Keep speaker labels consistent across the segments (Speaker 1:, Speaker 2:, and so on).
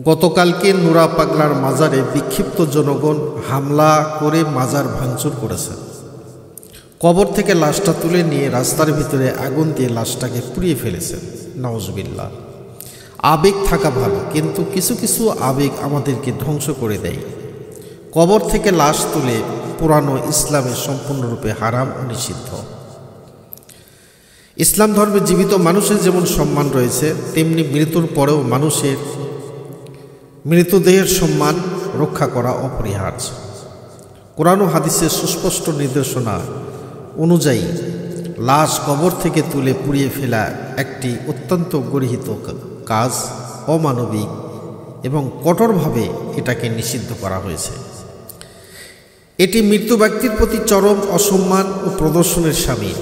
Speaker 1: গতকালকে নুরা পাগলার মাজারে বিক্ষিপ্ত জনগণ হামলা করে মাজার ভাঙচুর করেছে। কবর থেকে লাশটা তুলে নিয়ে রাস্তার ভিতরে আগুন দিয়ে লাশটাকে পুড়িয়ে ফেলেছেন। নাউজুবিল্লাহ। আবেগ থাকা ভালো, কিন্তু কিছু কিছু আবেগ আমাদেরকে ধ্বংস করে দেয়। কবর থেকে লাশ তুলে পুরানো ইসলামে সম্পূর্ণরূপে হারাম ও নিষিদ্ধ। ইসলাম ধর্মে জীবিত মানুষের যেমন সম্মান রয়েছে, তেমনি মৃত্যুর পরেও মানুষের মৃতদেহের সম্মান রক্ষা করা অপরিহার্য। কোরআন ও হাদিসের সুস্পষ্ট নির্দেশনা অনুযায়ী লাশ কবর থেকে তুলে পুড়িয়ে ফেলা একটি অত্যন্ত গর্হিত কাজ, অমানবিক এবং কঠোরভাবে এটাকে নিষিদ্ধ করা হয়েছে। এটি মৃত্যু ব্যক্তির প্রতি চরম অসম্মান ও প্রদর্শনের শামিল,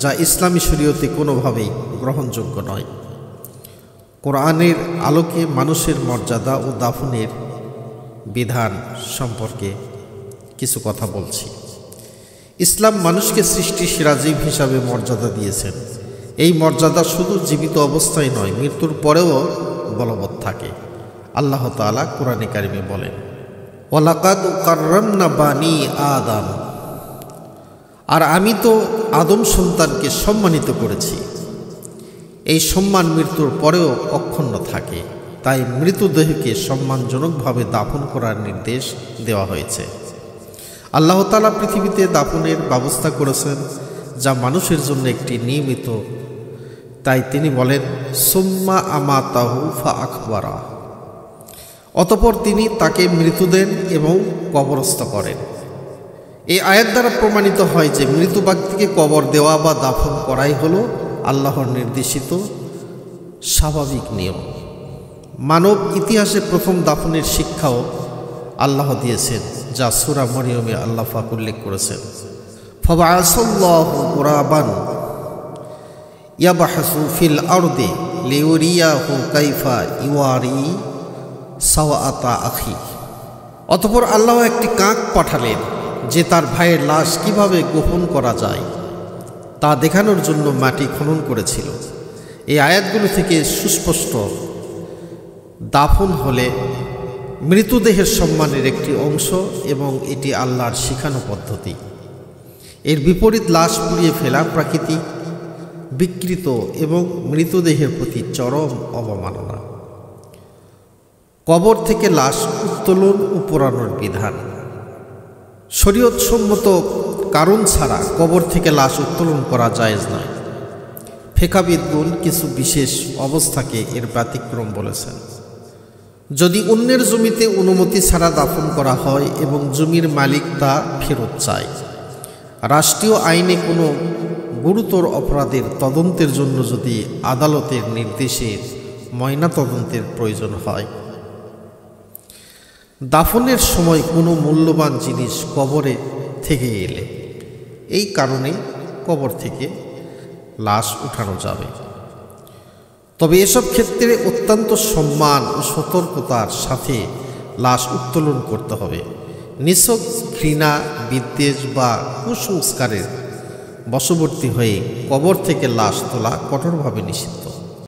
Speaker 1: যা ইসলামী শরীয়তে কোনোভাবেই গ্রহণযোগ্য নয়। কোরআনের আলোকে মানুষের মর্যাদা ও দাফনের বিধান সম্পর্কে কিছু কথা বলছি। ইসলাম মানুষকে সৃষ্টি সেরা জীব হিসাবে মর্যাদা দিয়েছেন। এই মর্যাদা শুধু জীবিত অবস্থায় নয়, মৃত্যুর পরেও বলবৎ থাকে। আল্লাহ তাআলা কোরআনে কারিমে বলেন, ওয়ালাকাদ কাররামনা বানি আদম, আর আমি তো আদম সন্তানকে সম্মানিত করেছি। এই সম্মান মৃত্যুর পরেও অক্ষুণ্ণ থাকে, তাই মৃতদেহকে সম্মানজনকভাবে দাফন করার নির্দেশ দেওয়া হয়েছে। আল্লাহ তাআলা পৃথিবীতে দাফনের ব্যবস্থা করেছেন, যা মানুষের জন্য একটি নিয়মিত। তাই তিনি বলেন, সুম্মা আমাতাহু ফা আখবারা, অতঃপর তিনি তাকে মৃত্যু দেন এবং কবরস্থ করেন। এই আয়াত দ্বারা প্রমাণিত হয় যে মৃত ব্যক্তিকে কবর দেওয়া বা দাফন করাই হলো আল্লাহর নির্দেশিত স্বাভাবিক নিয়ম। মানব ইতিহাসে প্রথম দাফনের শিক্ষাও আল্লাহ দিয়েছেন, যা সূরা মরিয়মে আল্লাহ পাক উল্লেখ করেছেন, ফাবাআসাল্লাহু গুরাবান ইয়াবহাসু ফিল আরদি লিউরিয়াহু কাইফা ইওয়ারি সাওয়াতা আখি। অতঃপর আল্লাহ একটি কাক পাঠালেন, যে তার ভাইয়ের লাশ কিভাবে গোপন করা যায় তা দেখানোর জন্য মাটি খনন করেছিল। এই আয়াতগুলো থেকে সুস্পষ্ট, দাফন হলে মৃতদেহের সম্মানের একটি অংশ এবং এটি আল্লাহর শিখানো পদ্ধতি। এর বিপরীত লাশ পুড়িয়ে ফেলা প্রাকৃতিক, বিকৃত এবং মৃতদেহের প্রতি চরম অবমাননা। কবর থেকে লাশ উত্তোলন ও পোড়ানোর বিধান। শরীয়তসম্মত কারণ ছাড়া কবর থেকে লাশ উত্তোলন করা জায়েজ নয়। ফিকহবিদগণ কিছু বিশেষ অবস্থাকে এর ব্যতিক্রম বলেছেন। যদি অন্যের জমিতে অনুমতি ছাড়া দাফন করা হয় এবং জমির মালিক তা ফেরত চায়, রাষ্ট্রীয় আইনে কোনো গুরুতর অপরাধের তদন্তের জন্য যদি আদালতের নির্দেশে ময়নাতদন্তের প্রয়োজন হয়, দাফনের সময় কোনো মূল্যবান জিনিস কবরে থেকে এলে এই কারণে কবর থেকে লাশ উঠানো যাবে। তবে এসব ক্ষেত্রে অত্যন্ত সম্মান ও সতর্কতার সাথে লাশ উত্তোলন করতে হবে। নিছক ঘৃণা, বিদ্বেষ বা কুসংস্কারের বশবর্তী হয়ে কবর থেকে লাশ তোলা কঠোরভাবে নিষিদ্ধ।